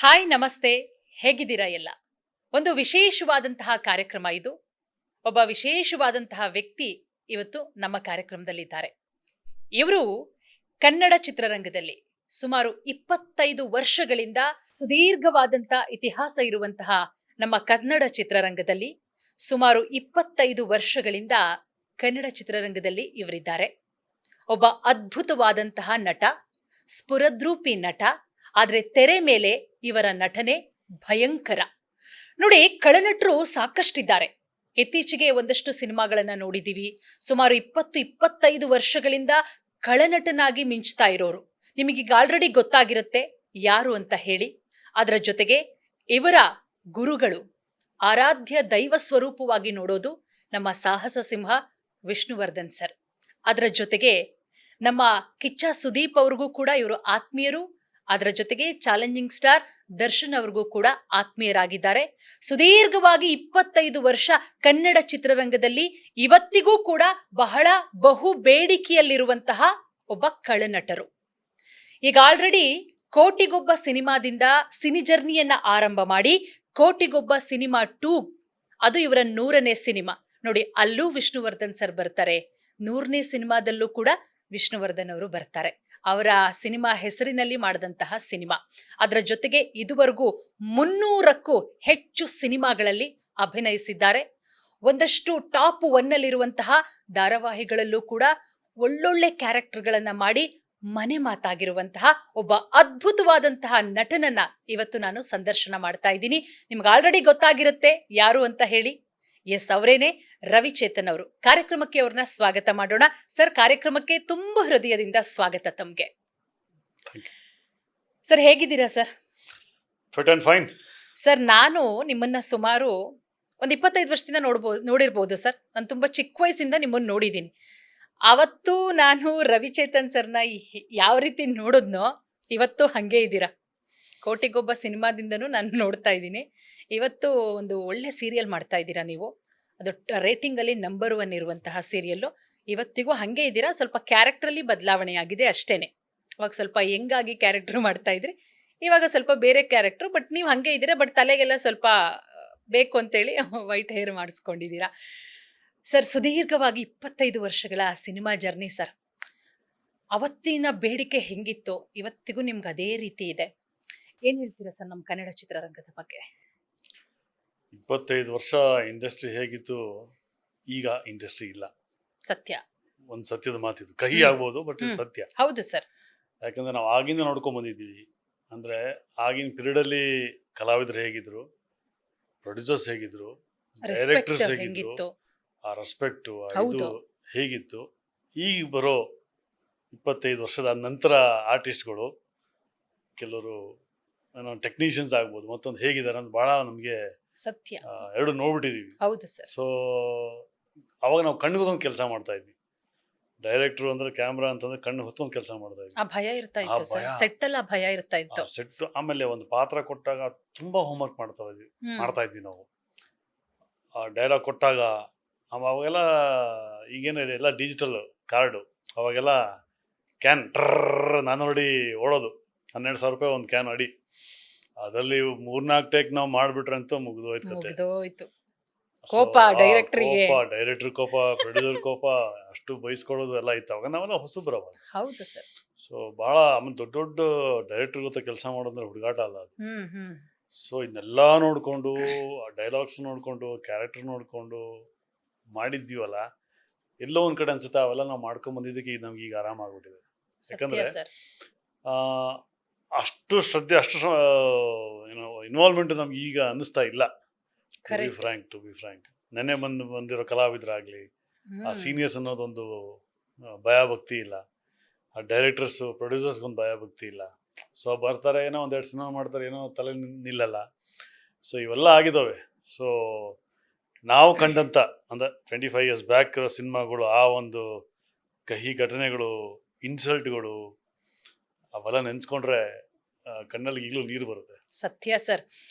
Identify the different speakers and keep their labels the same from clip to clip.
Speaker 1: Hi ನಮಸ್ತೆ. ಹೇಗಿದ್ದೀರಾ ಎಲ್ಲ? ಒಂದು ವಿಶೇಷವಾದಂತಹ ಕಾರ್ಯಕ್ರಮ ಇದು. ಒಬ್ಬ ವಿಶೇಷವಾದಂತಹ ವ್ಯಕ್ತಿ ಇವತ್ತು ನಮ್ಮ ಕಾರ್ಯಕ್ರಮದಲ್ಲಿದ್ದಾರೆ. ಇವರು ಕನ್ನಡ ಚಿತ್ರರಂಗದಲ್ಲಿ ಸುಮಾರು 25 ವರ್ಷಗಳಿಂದ ಸುದೀರ್ಘವಾದಂತಹ ಇತಿಹಾಸ ಇರುವಂತಹ ನಮ್ಮ ಕನ್ನಡ ಚಿತ್ರರಂಗದಲ್ಲಿ ಸುಮಾರು 25 ವರ್ಷಗಳಿಂದ ಕನ್ನಡ ಚಿತ್ರರಂಗದಲ್ಲಿ ಇವರಿದ್ದಾರೆ. ಒಬ್ಬ ಅದ್ಭುತವಾದಂತಹ ನಟ, ಸ್ಫುರದ್ರೂಪಿ ನಟ. ಆದ್ರೆ ತೆರೆ ಮೇಲೆ ಇವರ ನಟನೆ ಭಯಂಕರ. ನೋಡಿ, ಕಳನಟರು ಸಾಕಷ್ಟಿದ್ದಾರೆ. ಇತ್ತೀಚೆಗೆ ಒಂದಷ್ಟು ಸಿನಿಮಾಗಳನ್ನ ನೋಡಿದೀವಿ. ಸುಮಾರು 20-25 ವರ್ಷಗಳಿಂದ ಕಳನಟನಾಗಿ ಮಿಂಚ್ತಾ ಇರೋರು. ನಿಮಗೀಗ ಆಲ್ರೆಡಿ ಗೊತ್ತಾಗಿರುತ್ತೆ ಯಾರು ಅಂತ ಹೇಳಿ. ಅದರ ಜೊತೆಗೆ ಇವರ ಗುರುಗಳು, ಆರಾಧ್ಯ ದೈವ ಸ್ವರೂಪವಾಗಿ ನೋಡೋದು ನಮ್ಮ ಸಾಹಸ ಸಿಂಹ ವಿಷ್ಣುವರ್ಧನ್ ಸರ್. ಅದರ ಜೊತೆಗೆ ನಮ್ಮ ಕಿಚ್ಚ ಸುದೀಪ್ ಅವ್ರಿಗೂ ಕೂಡ ಇವರು ಆತ್ಮೀಯರು. ಅದರ ಜೊತೆಗೆ ಚಾಲೆಂಜಿಂಗ್ ಸ್ಟಾರ್ ದರ್ಶನ್ ಅವ್ರಿಗೂ ಕೂಡ ಆತ್ಮೀಯರಾಗಿದ್ದಾರೆ. ಸುದೀರ್ಘವಾಗಿ 25 ವರ್ಷ ಕನ್ನಡ ಚಿತ್ರರಂಗದಲ್ಲಿ ಇವತ್ತಿಗೂ ಕೂಡ ಬಹಳ ಬಹು ಬೇಡಿಕೆಯಲ್ಲಿರುವಂತಹ ಒಬ್ಬ ಕಳನಟರು. ಈಗ ಆಲ್ರೆಡಿ ಕೋಟಿಗೊಬ್ಬ ಸಿನಿಮಾದಿಂದ ಸಿನಿ ಜರ್ನಿಯನ್ನ ಆರಂಭ ಮಾಡಿ ಕೋಟಿಗೊಬ್ಬ ಸಿನಿಮಾ 2 ಅದು ಇವರ 100ನೇ ಸಿನಿಮಾ. ನೋಡಿ, ಅಲ್ಲೂ ವಿಷ್ಣುವರ್ಧನ್ ಸರ್ ಬರ್ತಾರೆ. 100ನೇ ಸಿನಿಮಾದಲ್ಲೂ ಕೂಡ ವಿಷ್ಣುವರ್ಧನ್ ಅವರು ಬರ್ತಾರೆ. ಅವರ ಸಿನಿಮಾ ಹೆಸರಿನಲ್ಲಿ ಮಾಡಿದಂತಹ ಸಿನಿಮಾ. ಅದರ ಜೊತೆಗೆ ಇದುವರೆಗೂ 300ಕ್ಕೂ ಹೆಚ್ಚು ಸಿನಿಮಾಗಳಲ್ಲಿ ಅಭಿನಯಿಸಿದ್ದಾರೆ. ಒಂದಷ್ಟು ಟಾಪ್ 1ನಲ್ಲಿರುವಂತಹ ಧಾರಾವಾಹಿಗಳಲ್ಲೂ ಕೂಡ ಒಳ್ಳೊಳ್ಳೆ ಕ್ಯಾರೆಕ್ಟರ್ಗಳನ್ನ ಮಾಡಿ ಮನೆ ಮಾತಾಗಿರುವಂತಹ ಒಬ್ಬ ಅದ್ಭುತವಾದಂತಹ ನಟನನ್ನ ಇವತ್ತು ನಾನು ಸಂದರ್ಶನ ಮಾಡ್ತಾ ಇದ್ದೀನಿ. ನಿಮ್ಗೆ ಆಲ್ರೆಡಿ ಗೊತ್ತಾಗಿರುತ್ತೆ ಯಾರು ಅಂತ ಹೇಳಿ. ಎಸ್, ಅವರೇನೆ ರವಿಚೇತನ್ ಅವರು. ಕಾರ್ಯಕ್ರಮಕ್ಕೆ ಅವ್ರನ್ನ ಸ್ವಾಗತ ಮಾಡೋಣ. ಸರ್, ಕಾರ್ಯಕ್ರಮಕ್ಕೆ ತುಂಬಾ ಹೃದಯದಿಂದ ಸ್ವಾಗತ ತಮ್ಗೆ. ಸರ್, ಹೇಗಿದ್ದೀರಾ sir?
Speaker 2: Fit and fine.
Speaker 1: Sir, ನಾನು ನಿಮ್ಮನ್ನ ಸುಮಾರು ಒಂದು 25 ವರ್ಷದಿಂದ ನೋಡಿರ್ಬೋದು ಸರ್. ನಾನು ತುಂಬಾ ಚಿಕ್ಕ ವಯಸ್ಸಿಂದ ನಿಮ್ಮನ್ನ ನೋಡಿದ್ದೀನಿ. ಅವತ್ತು ನಾನು ರವಿಚೇತನ್ ಸರ್ನ ಯಾವ ರೀತಿ ನೋಡಿದ್ನೋ ಇವತ್ತು ಹಂಗೆ ಇದ್ದೀರಾ. ಕೋಟಿಗೊಬ್ಬ ಸಿನಿಮಾದಿಂದನೂ ನಾನು ನೋಡ್ತಾ ಇದ್ದೀನಿ. ಇವತ್ತು ಒಂದು ಒಳ್ಳೆ ಸೀರಿಯಲ್ ಮಾಡ್ತಾ ಇದ್ದೀರಾ ನೀವು. ಅದು ರೇಟಿಂಗಲ್ಲಿ ನಂಬರ್ 1 ಇರುವಂತಹ ಸೀರಿಯಲ್ಲು. ಇವತ್ತಿಗೂ ಹಂಗೆ ಇದ್ದೀರಾ. ಸ್ವಲ್ಪ ಕ್ಯಾರೆಕ್ಟ್ರಲ್ಲಿ ಬದಲಾವಣೆ ಆಗಿದೆ ಅಷ್ಟೇನೆ. ಅವಾಗ ಸ್ವಲ್ಪ ಹೆಂಗಾಗಿ ಕ್ಯಾರೆಕ್ಟರ್ ಮಾಡ್ತಾ ಇದ್ರಿ, ಇವಾಗ ಸ್ವಲ್ಪ ಬೇರೆ ಕ್ಯಾರೆಕ್ಟ್ರು. ಬಟ್ ನೀವು ಹಂಗೆ ಇದ್ದೀರಾ. ಬಟ್ ತಲೆಗೆಲ್ಲ ಸ್ವಲ್ಪ ಬೇಕು ಅಂತೇಳಿ ವೈಟ್ ಹೇರ್ ಮಾಡಿಸ್ಕೊಂಡಿದ್ದೀರಾ. ಸರ್, ಸುದೀರ್ಘವಾಗಿ 25 ವರ್ಷಗಳ ಸಿನಿಮಾ ಜರ್ನಿ ಸರ್. ಅವತ್ತಿನ ಬೇಡಿಕೆ ಹೆಂಗಿತ್ತು, ಇವತ್ತಿಗೂ ನಿಮ್ಗೆ ಅದೇ ರೀತಿ ಇದೆ. ಏನ್ ಹೇಳ್ತೀರಾ ಸರ್ ನಮ್ಮ ಕನ್ನಡ ಚಿತ್ರರಂಗದ ಬಗ್ಗೆ?
Speaker 2: 25 ವರ್ಷ ಇಂಡಸ್ಟ್ರಿ ಹೇಗಿತ್ತು, ಈಗ ಇಂಡಸ್ಟ್ರಿ ಇಲ್ಲ.
Speaker 1: ಸತ್ಯ.
Speaker 2: ಒಂದು ಸತ್ಯದ ಮಾತಿದು. ಕಹಿ ಆಗ್ಬೋದು, ಬಟ್ ಇದು ಸತ್ಯ.
Speaker 1: ಹೌದು ಸರ್.
Speaker 2: ಯಾಕಂದ್ರೆ ನಾವು ಆಗಿಂದ ನೋಡ್ಕೊಂಡ್ ಬಂದಿದ್ದೀವಿ. ಅಂದ್ರೆ ಆಗಿನ ಪೀರಿಯಡ್ ಕಲಾವಿದರು ಹೇಗಿದ್ರು, ಪ್ರೊಡ್ಯೂಸರ್ಸ್ ಹೇಗಿದ್ರು, ಡೈರೆಕ್ಟರ್ಸ್ ಹೇಗಿದ್ರು, ಆ ರೆಸ್ಪೆಕ್ಟು ಇದು ಹೇಗಿತ್ತು. ಈಗ ಬರೋ 25 ವರ್ಷದ ನಂತರ ಆರ್ಟಿಸ್ಟ್ಗಳು, ಕೆಲವರು ಟೆಕ್ನಿಷಿಯನ್ಸ್ ಆಗ್ಬೋದು, ಮತ್ತೊಂದು ಹೇಗಿದ್ದಾರೆ ಅಂತ ಬಹಳ ನಮಗೆ
Speaker 1: ಸತ್ಯ
Speaker 2: ಎರಡು ನೋಡ್ಬಿಟ್ಟಿದೀವಿ.
Speaker 1: ಹೌದು ಸರ್.
Speaker 2: ಸೊ ಅವಾಗ ನಾವು ಕಣ್ಣು ಹೊತ್ಕೊಂಡ್ ಕೆಲಸ ಮಾಡ್ತಾ ಇದ್ವಿ. ಡೈರೆಕ್ಟರ್ ಅಂದ್ರೆ ಕ್ಯಾಮ್ರಾ ಅಂತಂದ್ರೆ ಕಣ್ಣು ಹೊತ್ಕೊಂಡ್ ಕೆಲಸ ಮಾಡ್ತಾ ಇದ್ವಿ.
Speaker 1: ಆ ಭಯ ಇರ್ತಾ ಇತ್ತು ಸರ್. ಸೆಟ್ ಅಲ್ಲ ಭಯ ಇರ್ತಾ ಇತ್ತು.
Speaker 2: ಸೆಟ್. ಆಮೇಲೆ ಒಂದು ಪಾತ್ರ ಕೊಟ್ಟಾಗ ತುಂಬಾ ಹೋಮ್ವರ್ಕ್ ಮಾಡ್ತಾ ಇದ್ವಿ ನಾವು. ಆ ಡೈಲಾಗ್ ಕೊಟ್ಟಾಗ ಅವಾಗೆಲ್ಲ ಈಗೇನಿದೆ ಎಲ್ಲ ಡಿಜಿಟಲ್ ಕಾರ್ಡು. ಅವಾಗೆಲ್ಲ ಕ್ಯಾನ್ ನಾನು ನೋಡಿ ಓಡೋದು. 12,000 ರೂಪಾಯಿ ಒಂದು ಕ್ಯಾನ್ ಅಡಿ. ಅದರಲ್ಲಿ 3-4 ಟೇಕ್ ನಾವು ಮಾಡ್ಬಿಟ್ರೆ ಅಂತೂ ಮುಗಿದೋಯ್ತು.
Speaker 1: ಕೋಪ ಡೈರೆಕ್ಟರ್ಗೆ,
Speaker 2: ಡೈರೆಕ್ಟರ್ ಕೋಪ, ಪ್ರೊಡ್ಯೂಸರ್ ಕೋಪ, ಅಷ್ಟು ಬಯಸ್ಕೊಳ್ಳೋದು ಎಲ್ಲ ಇತ್ತು. ಅವಾಗ ನಾವೆಲ್ಲ ಹೊಸಬ್ರು ಅವಾಗ.
Speaker 1: ಹೌದು ಸರ್.
Speaker 2: ಸೊ ಬಹಳ ಆಮೇಲೆ ದೊಡ್ಡ ದೊಡ್ಡ ಡೈರೆಕ್ಟರ್ ಗೊತ್ತ ಕೆಲಸ ಮಾಡೋದಂದ್ರೆ ಹುಡುಗಾಟ ಅಲ್ಲ ಅದು. ಸೊ ಇದನ್ನೆಲ್ಲ ನೋಡ್ಕೊಂಡು, ಡೈಲಾಗ್ಸ್ ನೋಡ್ಕೊಂಡು, ಕ್ಯಾರೆಕ್ಟರ್ ನೋಡ್ಕೊಂಡು ಮಾಡಿದ್ವಲ್ಲ, ಎಲ್ಲೋ ಒಂದ್ ಕಡೆ ಅನ್ಸುತ್ತೆ ಅವೆಲ್ಲ ನಾವು ಮಾಡ್ಕೊಂಡ್ ಬಂದಿದ್ದಕ್ಕೆ ನಮ್ಗೆ ಈಗ ಆರಾಮ ಆಗ್ಬಿಟ್ಟಿದೆ. ಯಾಕಂದ್ರೆ ಅಷ್ಟು ಶ್ರದ್ಧೆ, ಅಷ್ಟು ಇನ್ವಾಲ್ವ್ಮೆಂಟ್ ನಮ್ಗೆ ಈಗ ಅನ್ನಿಸ್ತಾ ಇಲ್ಲ. ಟು ಬಿ ಫ್ರಾಂಕ್ ನೆನ್ನೆ ಬಂದಿರೋ ಕಲಾವಿದರಾಗ್ಲಿ, ಆ ಸೀನಿಯರ್ಸ್ ಅನ್ನೋದೊಂದು ಭಯ ಭಕ್ತಿ ಇಲ್ಲ. ಆ ಡೈರೆಕ್ಟರ್ಸ್, ಪ್ರೊಡ್ಯೂಸರ್ಸ್ಗೊಂದು ಭಯ ಭಕ್ತಿ ಇಲ್ಲ. ಸೊ ಬರ್ತಾರೆ, ಏನೋ 1-2 ಸಿನಿಮಾ ಮಾಡ್ತಾರೆ, ಏನೋ ತಲೆ ನಿಲ್ಲಲ್ಲ. ಸೊ ಇವೆಲ್ಲ ಆಗಿದ್ದಾವೆ. ಸೊ ನಾವು ಕಂಡಂತ ಅಂದ್ರೆ 25 years ಬ್ಯಾಕ್ ಸಿನಿಮಾಗಳು, ಆ ಒಂದು ಕಹಿ ಘಟನೆಗಳು, ಇನ್ಸಲ್ಟ್ಗಳು, ಅವೆಲ್ಲ ನೆನ್ಸ್ಕೊಂಡ್ರೆ ಕಣ್ಣಲ್ಲಿ ಈಗಲೂ ನೀರು ಬರುತ್ತೆ.
Speaker 1: ಸತ್ಯ ಸರ್.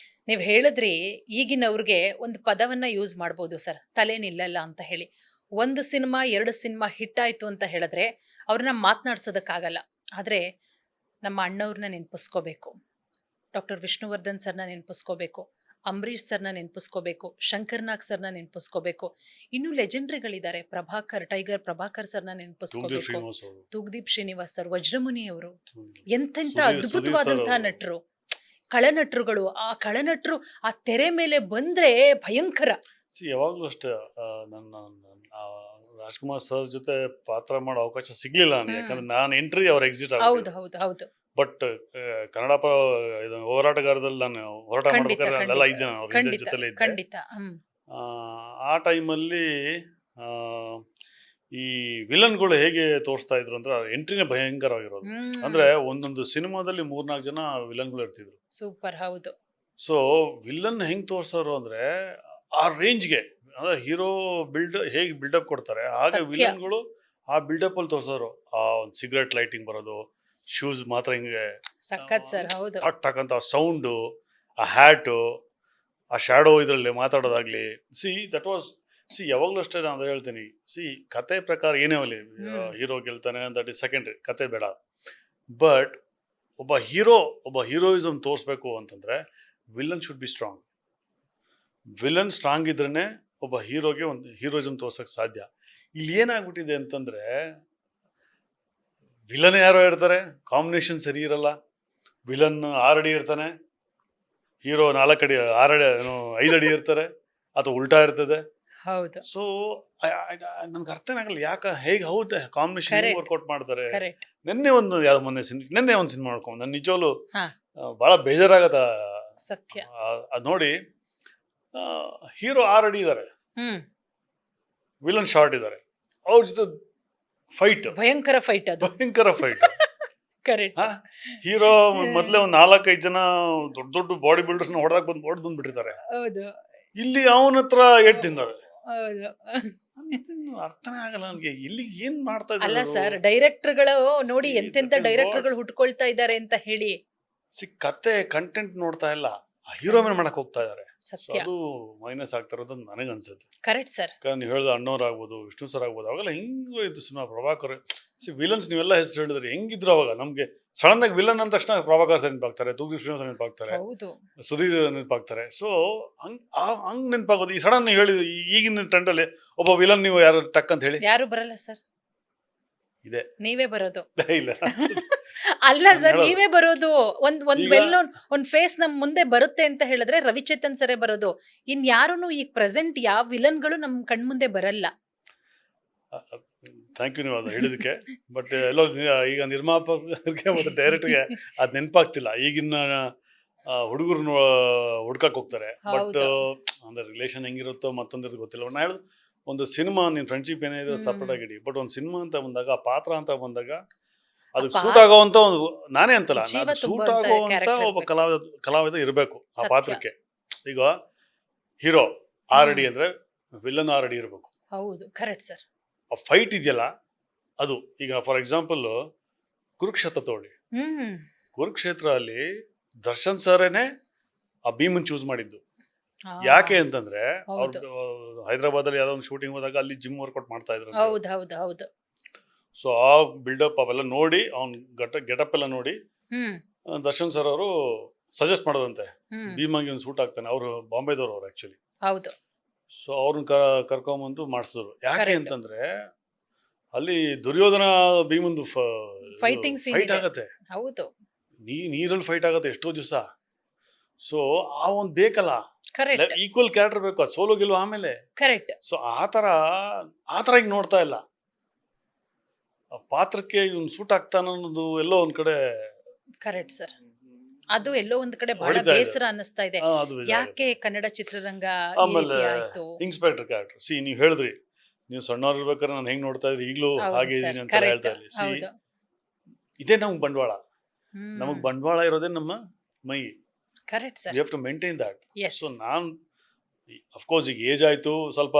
Speaker 1: ನೀವು ಹೇಳಿದ್ರಿ, ಈಗಿನವ್ರಿಗೆ ಒಂದು ಪದವನ್ನ ಯೂಸ್ ಮಾಡ್ಬೋದು ಸರ್, ತಲೆ ನಿಲ್ಲಲ್ಲ ಅಂತ ಹೇಳಿ. 1 ಸಿನಿಮಾ 2 ಸಿನಿಮಾ ಹಿಟ್ ಆಯ್ತು ಅಂತ ಹೇಳಿದ್ರೆ ಅವ್ರನ್ನ ಮಾತನಾಡ್ಸೋದಕ್ಕಾಗಲ್ಲ. ಆದ್ರೆ ನಮ್ಮ ಅಣ್ಣವ್ರನ್ನ ನೆನಪಿಸ್ಕೋಬೇಕು. ಡಾಕ್ಟರ್ ವಿಷ್ಣುವರ್ಧನ್ ಸರ್ನ ನೆನಪಿಸ್ಕೋಬೇಕು, ಅಂಬರೀಷ್ ಸರ್ನ ನೆನಪಿಸ್ಕೋಬೇಕು, ಶಂಕರ್ ನಾಗ್ ಸರ್ನ ನೆನಪಿಸ್ಕೋಬೇಕು. ಇನ್ನು ಲೆಜೆಂಡ್ರಿಗಳಿದ್ದಾರೆ, ಟೈಗರ್ ಪ್ರಭಾಕರ್ ಸರ್ನ ನೆನಪಿಸ್ಕೋಬೇಕು, ತೂಗ್ದೀಪ್ ಶ್ರೀನಿವಾಸ್ ಸರ್, ವಜ್ರಮುನಿ ಅವರು. ಎಂತೆಂಥ ಅದ್ಭುತವಾದಂತಹ ನಟರು, ಕಳನಟರುಗಳು. ಆ ಕಳನಟರು ಆ ತೆರೆ ಮೇಲೆ ಬಂದ್ರೆ ಭಯಂಕರ.
Speaker 2: ಯಾವಾಗ್ಲೂ ಅಷ್ಟೇ ನನ್ನ ರಾಜ್ಕುಮಾರ್ ಸರ್ ಜೊತೆ ಪಾತ್ರ ಮಾಡೋ ಅವಕಾಶ ಸಿಗ್ಲಿಲ್ಲ ನನಗೆ, ಯಾಕಂದ್ರೆ ನಾನು ಎಂಟ್ರಿ ಅವ್ರ ಎಕ್ಸಿಟ್
Speaker 1: ಹೌದು ಹೌದು ಹೌದು.
Speaker 2: ಬಟ್ ಕನ್ನಡ ಹೋರಾಟಗಾರದಲ್ಲಿ ನಾನು ಹೋರಾಟ ಮಾಡ್ಬೇಕಾದ್ರೆ ಅಲ್ಲೆಲ್ಲ ಇದ್ದೆ, ನಾನು ಅವ್ರ ಜೊತೆಲೇ ಇದ್ದೆ.
Speaker 1: ಖಂಡಿತ.
Speaker 2: ಆ ಟೈಮಲ್ಲಿ ಈ ವಿಲನ್ಗಳು ಹೇಗೆ ತೋರಿಸ್ತಾ ಇದ್ರು ಅಂದ್ರೆ ಎಂಟ್ರಿನೇ ಭಯಂಕರವಾಗಿರೋದು. ಅಂದ್ರೆ ಒಂದೊಂದು ಸಿನಿಮಾದಲ್ಲಿ 3-4 ಜನ ವಿಲನ್ಗಳು ಇರ್ತಿದ್ರು.
Speaker 1: ಸೂಪರ್. ಹೌದು.
Speaker 2: ಸೊ ವಿಲನ್ ಹೆಂಗ್ ತೋರ್ಸೋರು ಅಂದ್ರೆ ಆ ರೇಂಜ್ಗೆ, ಅಂದ್ರೆ ಹೀರೋ ಹೇಗೆ ಬಿಲ್ಡಪ್ ಕೊಡ್ತಾರೆ ಹಾಗೆ ವಿಲನ್ಗಳು ಆ ಬಿಲ್ಡಪ್ ಅಲ್ಲಿ ತೋರ್ಸೋರು. ಆ ಒಂದು ಸಿಗರೆಟ್ ಲೈಟಿಂಗ್ ಬರೋದು, ಶೂಸ್ ಮಾತ್ರ ಹಿಂಗೆ
Speaker 1: ಸಖತ್ ಸರ್. ಹೌದು.
Speaker 2: ಟಾಕ್ ಟಾಕ್ ಅಂತ ಸೌಂಡು, ಆ ಹ್ಯಾಟು, ಆ ಶ್ಯಾಡೋ ಇದ್ರಲ್ಲಿ ಮಾತಾಡೋದಾಗ್ಲಿ. ದಟ್ ವಾಸ್ ಯಾವಾಗ್ಲೂ ಅಷ್ಟೇ ನಾನು ಹೇಳ್ತೀನಿ. ಕತೆ ಪ್ರಕಾರ ಏನೇ ಆಗಲಿ, ಹೀರೋ ಗೆಲ್ತಾನೆ ದಟ್ ಇಸ್ ಸೆಕೆಂಡ್ರಿ, ಕತೆ ಬೇಡ. ಬಟ್ ಒಬ್ಬ ಹೀರೋಯಿಸಮ್ ತೋರಿಸ್ಬೇಕು ಅಂತಂದ್ರೆ villain should be strong. Villain strong ಇದ್ರೇನೆ ಒಬ್ಬ ಹೀರೋಗೆ ಒಂದು ಹೀರೋಯಿಸಮ್ ತೋರ್ಸಕ್ ಸಾಧ್ಯ. ಇಲ್ಲಿ ಏನಾಗ್ಬಿಟ್ಟಿದೆ ಅಂತಂದ್ರೆ ವಿಲನ್ ಯಾರೋ ಇರ್ತಾರೆ, ಕಾಂಬಿನೇಷನ್ ಸರಿ ಇರಲ್ಲ. ವಿಲನ್ 6 ಅಡಿ ಇರ್ತಾನೆ, ಹೀರೋ 4 ಅಡಿ 5 ಅಡಿ ಇರ್ತಾರೆ, ಅಥವಾ ಉಲ್ಟಾ ಇರ್ತದೆ.
Speaker 1: ಹೌದು.
Speaker 2: ಸೊ ನನ್ಗೆ ಅರ್ಥನೇ ಆಗಲ್ಲ ಹೇಗೆ ಹೌದು ಕಾಂಬಿನೇಷನ್ ವರ್ಕೌಟ್ ಮಾಡ್ತಾರೆ. ನಿನ್ನೆ ಒಂದು ಸಿನಿಮಾ ಮಾಡ್ಕೊಂಡು ನನ್ ನಿಜವಾಗ್ಲು ಬಹಳ ಬೇಜಾರಾಗತ್ತ.
Speaker 1: ಸತ್ಯ.
Speaker 2: ಅದ್ ನೋಡಿ, ಹೀರೋ 6 ಅಡಿ ಇದಾರೆ, ವಿಲನ್ ಶಾರ್ಟ್ ಇದಾರೆ, ಅವ್ರ ಜೊತೆ ಫೈಟ್,
Speaker 1: ಭಯಂಕರ ಫೈಟ್.
Speaker 2: ಕರೆಕ್ಟ್. ಹೀರೋ ಮೊದ್ಲೇ ಒಂದ್ 4-5 ಜನ ದೊಡ್ಡ ಬಾಡಿ ಬಿಲ್ಡರ್ಸ್ ಹೊಡೆದಾಕ್ ಬಂದ್ಬಿಟ್ಟಿರ್ತಾರೆ. ಇಲ್ಲಿ ಅವನ ಹತ್ರ ಏಟ್ ತಿಂತಾರೆ. ಅರ್ಥನೇ ಆಗಲ್ಲ ನನಗೆ, ಇಲ್ಲಿ ಏನ್ ಮಾಡ್ತಾ ಇದ್ದಾರೆ.
Speaker 1: ಅಲ್ಲ ಸರ್, ಡೈರೆಕ್ಟರ್ಗಳು ನೋಡಿ ಎಂತೆಂತ ಡೈರೆಕ್ಟರ್ಗಳು ಹುಟ್ಕೊಳ್ತಾ ಇದ್ದಾರೆ ಅಂತ ಹೇಳಿ.
Speaker 2: ಕತೆ ಕಂಟೆಂಟ್ ನೋಡ್ತಾ ಇಲ್ಲ, ಹೀರೋ ಮೇಲೆ ಮಾಡಕ್ ಹೋಗ್ತಾ ಇದಾರೆ.
Speaker 1: ಸತ್ಯ.
Speaker 2: ಅದು ಮೈನಸ್ ಆಗ್ತಾ ಇರೋದು ನನಗೆ ಅನ್ಸುತ್ತೆ.
Speaker 1: Correct sir.
Speaker 2: ನೀವು ಹೇಳ್ದ ಅಣ್ಣವ್ರು ಆಗ್ಬೋದು, ವಿಷ್ಣು ಸರ್ ಆಗ್ಬೋದು, ಅವಾಗೆಲ್ಲ ಹಿಂಗ ಇದು ಸಿನಿಮಾ. ಪ್ರಭಾಕರ್ ವಿಲನ್ಸ್ ನೀವೆಲ್ಲ ಹೆಸರು ಹೇಳಿದ್ರಿ, ಹೆಂಗಿದ್ರು ಅವಾಗ. ನಮ್ಗೆ ಸಡನ್ ಆಗಿ ವಿಲನ್ ಅಂದ ತಕ್ಷಣ ಪ್ರಭಾಕರ್ ಸರ್ ನೆನಪಾಗ್ತಾರೆ, ತೂಗ್ದೀಪ್ ಶ್ರೀನಿವಾಸ್ ನೆನಪಾಗ್ತಾರೆ, ಸುಧೀರ್ ನೆನಪಾಗ್ತಾರೆ. ಸೊ ಹಂಗ್ ನೆನಪಾಗೋದು. ಈ ಸಡನ್ ಹೇಳಿದ್ರು ಈಗಿನ ಟ್ರೆಂಡ್ ಅಲ್ಲಿ ಒಬ್ಬ ವಿಲನ್ ನೀವು ಯಾರು ಟಕ್ ಅಂತ ಹೇಳಿ
Speaker 1: ಯಾರು ಬರಲ್ಲ ಸರ್.
Speaker 2: ಇದೆ,
Speaker 1: ನೀವೇ ಬರೋದು.
Speaker 2: ಇಲ್ಲ
Speaker 1: ಅಲ್ಲ ಸರ್, ನೀವೇ ಬರೋದು. ಒಂದ್ ಫೇಸ್ ನಮ್ ಮುಂದೆ ಬರುತ್ತೆ ಅಂತ ಹೇಳಿದ್ರೆ ರವಿಚೇತನ್ ಸರೇ ಬರೋದು. ಇನ್ಯಾರು ಈಗ ಪ್ರೆಸೆಂಟ್ ಯಾವ ವಿಲನ್ಗಳು ನಮ್ ಕಣ್ಮುಂದೆ ಬರಲ್ಲ.
Speaker 2: ಥ್ಯಾಂಕ್ ಯು ನೀವು ಅದು ಹೇಳಿದಕ್ಕೆ. ಬಟ್ ಎಲ್ಲೋ ಈಗ ನಿರ್ಮಾಪಕರಿಗೆ ಮತ್ತು ಡೈರೆಕ್ಟರ್ಗೆ ಅದ್ ನೆನಪಾಗ್ತಿಲ್ಲ. ಈಗಿನ ಹುಡುಗರು ಹುಡ್ಕಕ್ ಹೋಗ್ತಾರೆ, ಬಟ್ ಅಂದ್ರೆ ರಿಲೇಷನ್ ಹೆಂಗಿರುತ್ತೋ ಮತ್ತೊಂದಿರೋದು ಗೊತ್ತಿಲ್ಲ. ನಾ ಹೇಳುದು, ಒಂದು ಸಿನಿಮಾ ನಿನ್ ಫ್ರೆಂಡ್ಶಿಪ್ ಏನೇ ಇದೆ ಸಪರೇಟ್ ಆಗಿಡಿ, ಬಟ್ ಒಂದು ಸಿನಿಮಾ ಅಂತ ಬಂದಾಗ, ಪಾತ್ರ ಅಂತ ಬಂದಾಗ ಅದಕ್ಕೆ ಸೂಟ್ ಆಗೋವಂತ ಒಂದು, ನಾನೇ ಅಂತಲ್ಲ, ಸೂಟ್ ಆಗೋವಂತ ಒಬ್ಬ ಕಲಾವಿದ ಇರಬೇಕು ಆ ಪಾತ್ರಕ್ಕೆ. ಈಗ ಹೀರೋ 6 ಅಡಿ ಅಂದ್ರೆ ವಿಲನ್ 6 ಅಡಿ ಇರಬೇಕು.
Speaker 1: ಹೌದು, ಕರೆಕ್ಟ್ ಸರ್.
Speaker 2: ಆ ಫೈಟ್ ಇದೆಯಲ್ಲ ಅದು. ಈಗ ಫಾರ್ ಎಕ್ಸಾಂಪಲ್ ಕುರುಕ್ಷೇತ್ರ ತಗೊಳ್ಳಿ. ಕುರುಕ್ಷೇತ್ರ ಅಲ್ಲಿ ದರ್ಶನ್ ಸರೇನೆ ಆ ಭೀಮನ್ ಚೂಸ್ ಮಾಡಿದ್ದು. ಯಾಕೆ ಅಂತಂದ್ರೆ ಹೈದರಾಬಾದ್ ಅಲ್ಲಿ ಯಾವ್ದೋ ಒಂದು ಶೂಟಿಂಗ್ ಹೋದಾಗ ಅಲ್ಲಿ ಜಿಮ್ ವರ್ಕೌಟ್ ಮಾಡ್ತಾ ಇದ್ರು. ಸೊ ಆ ಬಿಲ್ಡಪ್ ಅವೆಲ್ಲ ನೋಡಿ, ಅವ್ನ್ ಗೆಟಪ್ ಎಲ್ಲ ನೋಡಿ ದರ್ಶನ್ ಸರ್ ಅವರು ಸಜೆಸ್ಟ್ ಮಾಡೋದಂತೆ, ಭೀಮಾಗಿ ಒಂದು ಸೂಟ್ ಆಗ್ತಾನೆ. ಅವರು ಬಾಂಬೆದವ್ರು ಅವ್ರು ಆಕ್ಚುಲಿ. ಸೊ ಅವ್ರನ್ನ ಕರ್ಕೊಂಬಂದು ಮಾಡಿಸಿದ್ರು. ಯಾಕೆ ಅಂತಂದ್ರೆ ಅಲ್ಲಿ ದುರ್ಯೋಧನ ಭೀಮಂದು ಫೈಟ್ ಆಗತ್ತೆ, ನೀರಲ್ಲಿ ಫೈಟ್ ಆಗತ್ತೆ ಎಷ್ಟೋ ದಿವಸ. ಸೊ ಆ ಒಂದ್ ಬೇಕಲ್ಲ, ಈಕ್ವಲ್ ಕ್ಯಾರೆಕ್ಟರ್ ಬೇಕು, ಅದು ಸೋಲೋ ಗೆಲ್ವ ಆಮೇಲೆ. ಸೊ ಆತರ ಈಗ ನೋಡ್ತಾ ಇಲ್ಲ. ಪಾತ್ರಕ್ಕೆ ಇವ್ನು ಸೂಟ್ ಆಗ್ತಾನ ಅನ್ನೋದು ಎಲ್ಲೋ ಒಂದ್ ಕಡೆ.
Speaker 1: Correct sir. ಅದು ಎಲ್ಲೋ ಒಂದ್ ಕಡೆ ಬಹಳ ಬೇಸರ ಅನ್ನಿಸ್ತಾ ಇದೆ. ಯಾಕೆ ಕನ್ನಡ ಚಿತ್ರರಂಗ ಆಯ್ತು.
Speaker 2: ಇನ್ಸ್ಪೆಕ್ಟರ್ ಕ್ಯಾರೆಕ್ಟರ್ ನೀವ್ ಹೇಳಿದ್ರಿ, ನೀವು ಸಣ್ಣವ್ರು ಇರ್ಬೇಕಾದ್ರೆ ನಾನು ಹೆಂಗ್ ನೋಡ್ತಾ ಇದ್ರಿ, ಈಗಲೂ ಹಾಗೆ ಇದೀನಿ ಅಂತ ಹೇಳ್ತಾ ಇರ್ಲಿ. ಇದೇ ನಮ್ಗ್ ಬಂಡವಾಳ. ನಮಗ್ ಬಂಡವಾಳ ಇರೋದೇ ನಮ್ಮ ಮೈ.
Speaker 1: Correct sir.
Speaker 2: You have to maintain that. So ನಾನ್ ಅಫ್ಕೋರ್ಸ್ ಈಗ ಏಜ್ ಆಯ್ತು, ಸ್ವಲ್ಪ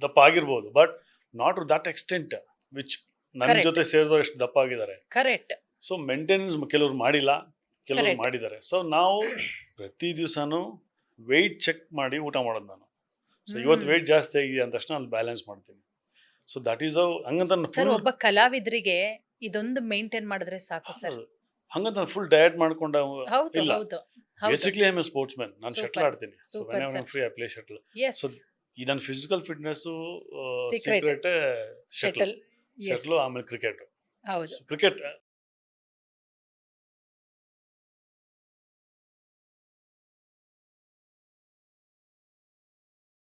Speaker 2: ದಪ್ಪ ಆಗಿರ್ಬೋದು, but not to that extent which ನನ್ನ ಜೊತೆ ಸೇರಿದವ್ರು ಎಷ್ಟು ದಪ್ಪ ಆಗಿದ್ದಾರೆ.
Speaker 1: ಕರೆಕ್ಟ್.
Speaker 2: ಸೊ ಮೇಂಟೆನೆನ್ಸ್ ಕೆಲವ್ರು ಮಾಡಿಲ್ಲ, ಕೆಲವರು ಮಾಡಿದ್ದಾರೆ. ಸೊ ನಾವು ಪ್ರತಿ ದಿವಸನೂ ವೆಯ್ಟ್ ಚೆಕ್ ಮಾಡಿ ಊಟ ಮಾಡೋದು ನಾನು. ಸೊ ಇವತ್ತು ವೆಯ್ಟ್ ಜಾಸ್ತಿ ಆಗಿದೆ ಅಂದ ತಕ್ಷಣ ಅಲ್ಲಿ ಬ್ಯಾಲೆನ್ಸ್ ಮಾಡ್ತೀನಿ. ಸೊ ದಟ್ ಈಸ್ ಹಂಗಂತ
Speaker 1: ಸರ್, ಒಬ್ಬ ಕಲಾವಿದರಿಗೆ ಇದೊಂದು ಮೇಂಟೈನ್ ಮಾಡಿದ್ರೆ ಸಾಕು ಸರ್.
Speaker 2: ಹಂಗಂತ ನಾನು ಫುಲ್ ಡಯಟ್ ಮಾಡ್ಕೊಂಡ
Speaker 1: ಹೌದು
Speaker 2: ಇಲ್ಲ.
Speaker 1: ಹೌದು ಹೌದು
Speaker 2: basically I am a sportsman. ನಾನು
Speaker 1: Super.
Speaker 2: ಶಟಲ್ ಆಡ್ತೀನಿ. So
Speaker 1: Super,
Speaker 2: when I
Speaker 1: sir.
Speaker 2: Am free I play shuttle.
Speaker 1: Yes
Speaker 2: so ಈ ನನ್ನ physical fitness
Speaker 1: Secret.
Speaker 2: Secret shuttle.
Speaker 1: Shuttle yes
Speaker 2: shuttle ಆಮೇಲೆ ಕ್ರಿಕೆಟ್.
Speaker 1: ಹೌದು
Speaker 2: ಕ್ರಿಕೆಟ್